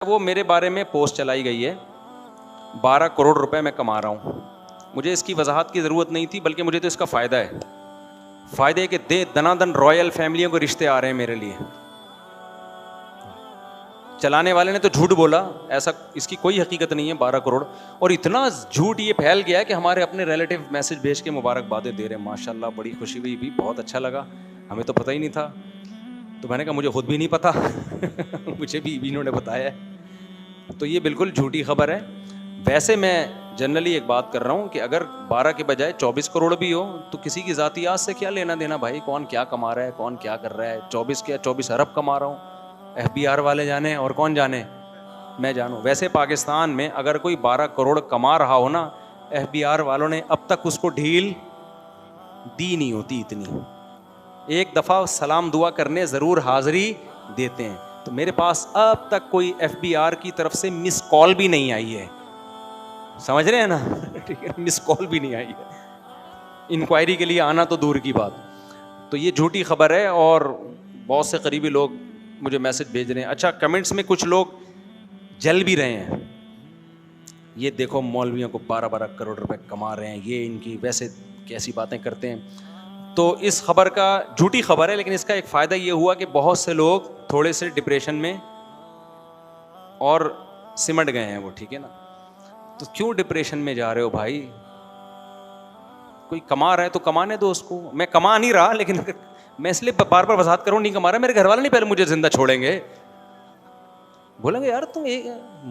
वो मेरे बारे में पोस्ट चलाई गई है, 12 करोड़ रुपए मैं कमा रहा हूँ। मुझे इसकी वजाहत की ज़रूरत नहीं थी, बल्कि मुझे तो इसका फ़ायदा है। फ़ायदे के दनादन रॉयल फैमिलियों के रिश्ते आ रहे हैं मेरे लिए। चलाने वाले ने तो झूठ बोला, ऐसा इसकी कोई हकीकत नहीं है 12 करोड़। और इतना झूठ ये फैल गया कि हमारे अपने रिलेटिव मैसेज भेज के मुबारकबादें दे रहे हैं। माशाल्लाह, बड़ी खुशी हुई भी, बहुत अच्छा लगा, हमें तो पता ही नहीं था। तो मैंने कहा मुझे खुद भी नहीं पता मुझे भी इन्होंने बताया है। तो ये बिल्कुल झूठी खबर है। वैसे मैं जनरली एक बात कर रहा हूँ कि अगर 12 के बजाय 24 करोड़ भी हो तो किसी की ज़ाती आस से क्या लेना देना भाई। कौन क्या कमा रहा है, कौन क्या कर रहा है। 24 क्या 24 अरब कमा रहा हूँ, FBR वाले जाने और कौन जाने, मैं जानूँ। वैसे पाकिस्तान में अगर कोई 12 करोड़ कमा रहा हो ना, FBR वालों ने अब तक उसको ढील दी नहीं होती इतनी। एक दफ़ा सलाम दुआ करने ज़रूर हाज़िरी देते हैं। तो मेरे पास अब तक कोई FBR की तरफ से मिस कॉल भी नहीं आई है, समझ रहे हैं ना ठीक है, मिस कॉल भी नहीं आई है। इंक्वायरी के लिए आना तो दूर की बात। तो ये झूठी खबर है और बहुत से करीबी लोग मुझे मैसेज भेज रहे हैं। अच्छा, कमेंट्स में कुछ लोग जल भी रहे हैं, ये देखो मौलवियों को 12-12 करोड़ रुपए कमा रहे हैं, ये इनकी वैसे कैसी बातें करते हैं। तो इस खबर का, झूठी खबर है, लेकिन इसका एक फ़ायदा ये हुआ कि बहुत से लोग थोड़े से डिप्रेशन में और सिमट गए हैं वो, ठीक है ना। तो क्यों डिप्रेशन में जा रहे हो भाई, कोई कमा रहा है तो कमाने दो उसको। मैं कमा नहीं रहा, लेकिन मैं इसलिए बार बार वजाहत करूँ, नहीं कमा रहा। मेरे घर वाले नहीं पहले मुझे जिंदा छोड़ेंगे, बोलेंगे यार तुम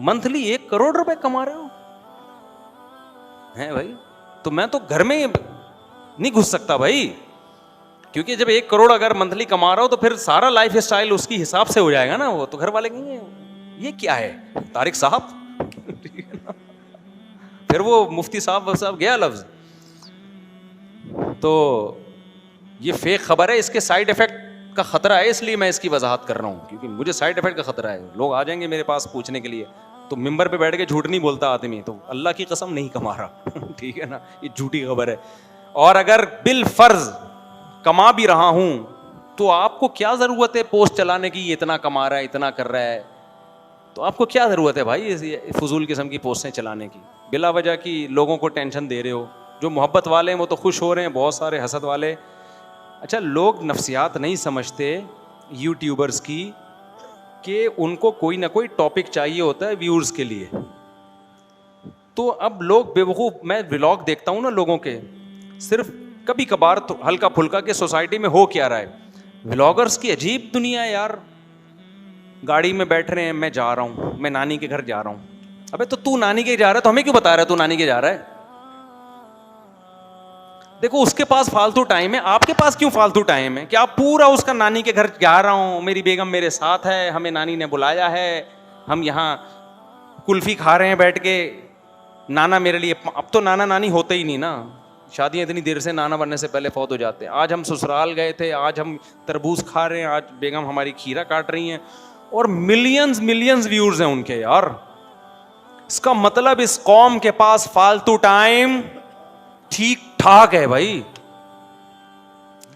मंथली 1 करोड़ रुपए कमा रहे हो हैं भाई। तो मैं तो घर में नहीं घुस सकता भाई, क्योंकि जब 1 करोड़ अगर मंथली कमा रहा हो तो फिर सारा लाइफ स्टाइल उसकी हिसाब से हो जाएगा ना। वो तो घर वाले कहेंगे ये क्या है तारिक साहब फिर वो मुफ्ती साहब गया लफ्ज। तो ये फेक खबर है, इसके साइड इफेक्ट का खतरा है, इसलिए मैं इसकी वजाहत कर रहा हूँ, क्योंकि मुझे साइड इफेक्ट का खतरा है। लोग आ जाएंगे मेरे पास पूछने के लिए, तो मिंबर पे बैठ के झूठ नहीं बोलता आदमी, तो अल्लाह की कसम नहीं कमा रहा ठीक है ना, ये झूठी खबर है। और अगर बिल फर्ज कमा भी रहा हूं तो आपको क्या जरूरत है पोस्ट चलाने की, ये इतना कमा रहा है, इतना कर रहा है, तो आपको क्या जरूरत है भाई फजूल किस्म की पोस्टें चलाने की, बिला वजह की लोगों को टेंशन दे रहे हो। जो मोहब्बत वाले हैं वो तो खुश हो रहे हैं, बहुत सारे हसद वाले। अच्छा, लोग नफ्सियात नहीं समझते यूट्यूबर्स की, कि उनको कोई ना कोई टॉपिक चाहिए होता है व्यूअर्स के लिए। तो अब लोग बेवकूफ़, मैं व्लॉग देखता हूँ ना लोगों के, सिर्फ कभी कभार तो हल्का फुल्का के सोसाइटी में हो क्या रहा है। व्लॉगर्स की अजीब दुनिया है यार। गाड़ी में बैठ रहे हैं, मैं जा रहा हूँ, मैं नानी के घर जा रहा हूँ। अबे तो तू नानी के जा रहा है तो हमें क्यों बता रहा है तू नानी के जा रहा है। देखो उसके पास फालतू टाइम है, आपके पास क्यों फालतू टाइम है कि आप पूरा उसका नानी के घर जा रहा हूँ, मेरी बेगम मेरे साथ है, हमें नानी ने बुलाया है, हम यहाँ कुल्फी खा रहे हैं बैठ के, नाना मेरे लिए। अब तो नाना नानी होते ही नहीं ना, शादियाँ इतनी देर से नाना बनने से पहले फौत हो जाते हैं। आज हम ससुराल गए थे, आज हम तरबूज खा रहे हैं, आज बेगम हमारी खीरा काट रही हैं, और मिलियंस व्यूअर्स हैं उनके यार। इसका मतलब इस कौम के पास फालतू टाइम ठीक ठाक है भाई।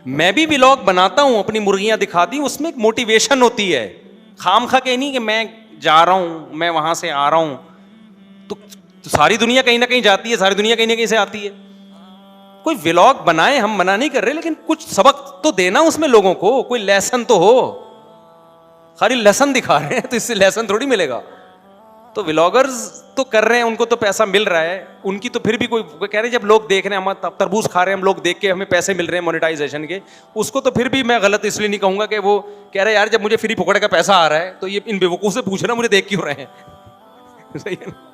मैं भी व्लॉग बनाता हूं, अपनी मुर्गियां दिखाती हूं, उसमें एक मोटिवेशन होती है, खामखा के नहीं कि मैं जा रहा हूं, मैं वहां से आ रहा हूं। तो सारी दुनिया कहीं ना कहीं जाती है, सारी दुनिया कहीं ना कहीं से आती है। कोई व्लॉग बनाए, हम मना नहीं कर रहे, लेकिन कुछ सबक तो देना उसमें लोगों को, कोई लेसन तो हो। खाली लेसन दिखा रहे हैं तो इससे लेसन थोड़ी मिलेगा। तो व्लॉगर्स तो कर रहे हैं, उनको तो पैसा मिल रहा है, उनकी तो फिर भी कोई कह रहे हैं जब लोग देख रहे हैं, हम तरबूज खा रहे हैं, हम लोग देख के हमें पैसे मिल रहे हैं मोनेटाइजेशन के, उसको तो फिर भी मैं गलत इसलिए नहीं कहूंगा कि वो कह रहे हैं यार जब मुझे फ्री फुकड़ का पैसा आ रहा है तो ये इन बेवकूफ से पूछना मुझे देख क्यों रहे हैं सही है ना?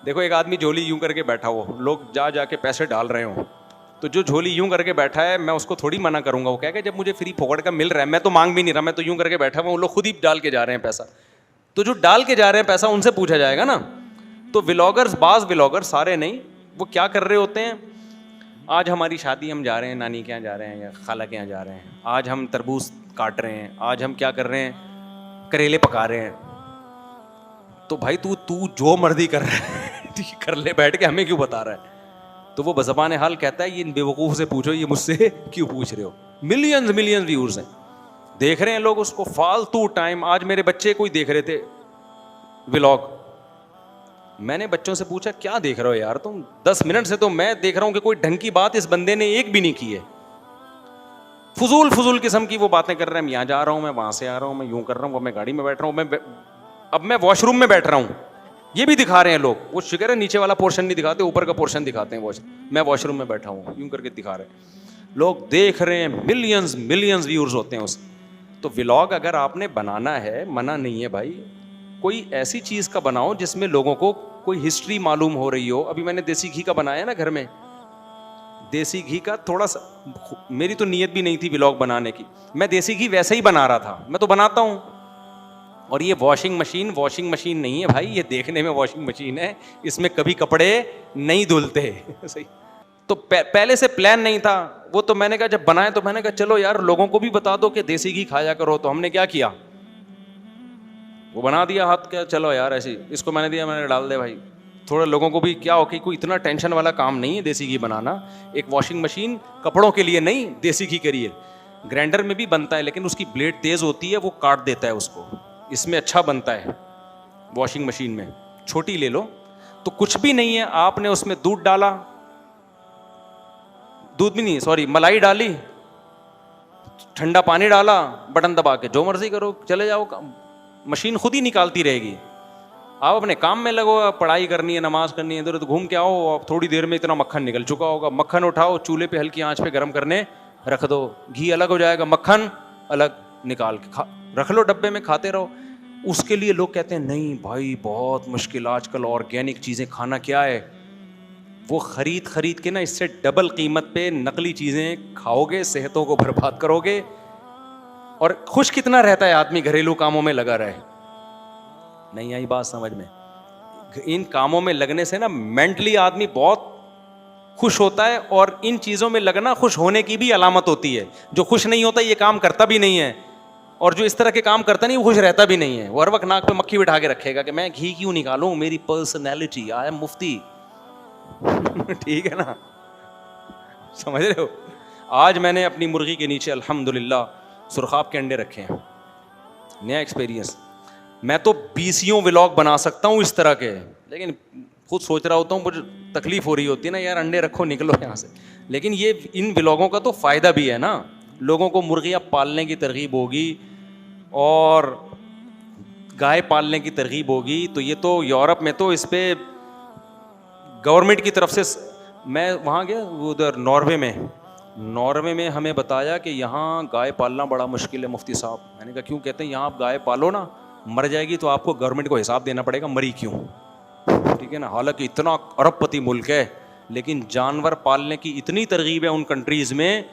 देखो एक आदमी झोली यूं करके बैठा हो, लोग जा जाके पैसे डाल रहे हो, तो जो झोली यूं करके बैठा है मैं उसको थोड़ी मना करूंगा। वो कहेगा जब मुझे फ्री फोकट का मिल रहा है, मैं तो मांग भी नहीं रहा, मैं तो यूं करके बैठा हुआ, वो लोग खुद ही डाल के जा रहे हैं पैसा। तो जो डाल के जा रहे हैं पैसा उनसे पूछा जाएगा ना। तो व्लॉगर्स, बाज व्लॉगर्स, सारे नहीं, वो क्या कर रहे होते हैं, आज हमारी शादी, हम जा रहे हैं नानी के यहाँ जा रहे हैं या खाला के यहाँ जा रहे हैं, आज हम तरबूज काट रहे हैं, आज हम क्या कर रहे हैं, करेले पका रहे हैं। तो भाई तू जो मर्जी कर रहा है कर ले बैठ के, हमें क्यों बता रहा है। तो वो बज़बान हाल कहता है ये इन बेवकूफ़ से पूछो, ये मुझसे क्यों पूछ रहे हो। मिलियंस व्यूअर्स हैं, देख रहे हैं लोग उसको, फालतू टाइम। आज मेरे बच्चे कोई देख रहे थे, व्लॉग। मैंने बच्चों से पूछा क्या देख रहे हो यार तुम, 10 मिनट से तो मैं देख रहा हूं कि कोई ढंग की बात इस बंदे ने एक भी नहीं की है। फजूल फजूल किस्म की वो बातें कर रहे हैं, मैं यहाँ जा रहा हूं, मैं वहां से आ रहा हूं, मैं यूं कर रहा हूं, अब मैं गाड़ी में बैठ रहा हूं, अब मैं वॉशरूम में बैठ रहा हूं, ये भी दिखा रहे हैं लोग। वो शुक्र है नीचे वाला पोर्शन नहीं दिखाते, ऊपर का पोर्शन दिखाते हैं। मैं वॉशरूम में बैठा हूं, यूं करके दिखा रहे हैं। लोग देख रहे हैं, मिलियंस मिलियंस व्यूअर्स होते हैं उस। तो व्लॉग अगर आपने बनाना है, मना नहीं है भाई, कोई ऐसी चीज का बनाओ जिसमें लोगों को कोई हिस्ट्री मालूम हो रही हो। अभी मैंने देसी घी का बनाया ना घर में, देसी घी का थोड़ा सा, मेरी तो नीयत भी नहीं थी व्लॉग बनाने की, मैं देसी घी वैसे ही बना रहा था, मैं तो बनाता हूं। और ये वॉशिंग मशीन नहीं है भाई, ये देखने में वॉशिंग मशीन है, इसमें कभी कपड़े नहीं धुलते। सही। तो पहले से प्लान नहीं था वो। तो मैंने कहा जब बनाए तो मैंने कहा चलो यार लोगों को भी बता दो कि देसी घी खाया करो। तो हमने क्या किया, वो बना दिया हाथ क्या, चलो यार ऐसी, इसको मैंने दिया, मैंने डाल दे भाई। थोड़ा लोगों को भी क्या हो कि कोई इतना टेंशन वाला काम नहीं है देसी घी बनाना। एक वॉशिंग मशीन कपड़ों के लिए नहीं, देसी घी करिए। ग्राइंडर में भी बनता है लेकिन उसकी ब्लेड तेज होती है, वो काट देता है उसको। इसमें अच्छा बनता है वॉशिंग मशीन में, छोटी ले लो। तो कुछ भी नहीं है, आपने उसमें दूध डाला, दूध भी नहीं सॉरी, मलाई डाली, ठंडा पानी डाला, बटन दबा के जो मर्जी करो, चले जाओ, मशीन खुद ही निकालती रहेगी। आप अपने काम में लगो, पढ़ाई करनी है, नमाज करनी है, इधर उधर घूम के आओ, आप थोड़ी देर में इतना मक्खन निकल चुका होगा। मक्खन उठाओ, चूल्हे पे हल्की आंच पे गर्म करने रख दो, घी अलग हो जाएगा, मक्खन अलग निकाल के रख लो डब्बे में, खाते रहो। उसके लिए लोग कहते हैं नहीं भाई बहुत मुश्किल, आजकल ऑर्गेनिक चीज़ें खाना क्या है। वो खरीद खरीद के ना इससे डबल कीमत पे नकली चीज़ें खाओगे, सेहतों को बर्बाद करोगे। और खुश कितना रहता है आदमी घरेलू कामों में लगा रहे। नहीं आई बात समझ में? इन कामों में लगने से ना मेंटली आदमी बहुत खुश होता है, और इन चीज़ों में लगना खुश होने की भी अलामत होती है। जो खुश नहीं होता ये काम करता भी नहीं है, और जो इस तरह के काम करता नहीं वो खुश रहता भी नहीं है। वो हर वक्त नाक पे मक्खी बिठा के रखेगा कि मैं घी क्यों निकालूं, मेरी पर्सनैलिटी, आई एम मुफ्ती। ठीक है ना, समझ रहे हो? आज मैंने अपनी मुर्गी के नीचे अल्हम्दुलिल्लाह सुरखाब के अंडे रखे हैं, नया एक्सपीरियंस। मैं तो 20 व्लॉग बना सकता हूँ इस तरह के, लेकिन खुद सोच रहा होता हूँ, मुझे तकलीफ हो रही होती है ना यार, अंडे रखो निकलो यहाँ से। लेकिन ये इन व्लॉगों का तो फ़ायदा भी है ना, लोगों को मुर्गियाँ पालने की तरगीब होगी और गाय पालने की तरगीब होगी। तो ये तो यूरोप में तो इस पे गवर्नमेंट की तरफ से, मैं वहाँ गया उधर नॉर्वे में हमें बताया कि यहाँ गाय पालना बड़ा मुश्किल है मुफ्ती साहब। मैंने कहा क्यों? कहते हैं यहाँ आप गाय पालो ना, मर जाएगी तो आपको गवर्नमेंट को हिसाब देना पड़ेगा मरी क्यों। ठीक है ना, हालांकि इतना अरबपति मुल्क है, लेकिन जानवर पालने की इतनी तरगीब है उन कंट्रीज़ में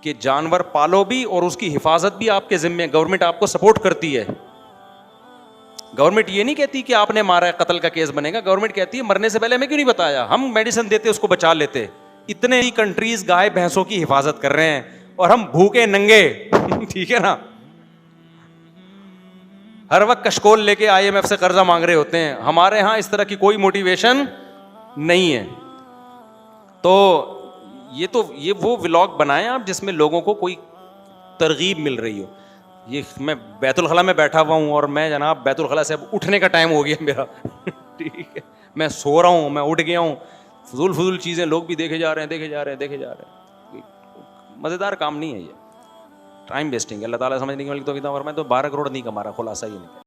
कि जानवर पालो भी और उसकी हिफाजत भी आपके जिम्मे, गवर्नमेंट आपको सपोर्ट करती है। गवर्नमेंट ये नहीं कहती कि आपने मारा है कत्ल का केस बनेगा, गवर्नमेंट कहती है मरने से पहले हमें क्यों नहीं बताया, हम मेडिसिन देते उसको बचा लेते। इतने ही कंट्रीज गाय भैंसों की हिफाजत कर रहे हैं और हम भूखे नंगे ठीक है ना, हर वक्त कशकोल लेके IMF से कर्जा मांग रहे होते हैं। हमारे यहां इस तरह की कोई मोटिवेशन नहीं है। तो ये वो व्लॉग बनाएं आप जिसमें लोगों को कोई तरगीब मिल रही हो। ये मैं बैतुल खला में बैठा हुआ हूँ और मैं जनाब बैतुल खला से अब उठने का टाइम हो गया मेरा ठीक है, मैं सो रहा हूँ, मैं उठ गया हूँ। फजूल चीज़ें लोग भी देखे जा रहे हैं। मज़ेदार काम नहीं है ये, टाइम वेस्टिंग है। अल्लाह ताला समझने की वाली तो 12 करोड़ नहीं कमा रहा, खुलासा ये नहीं।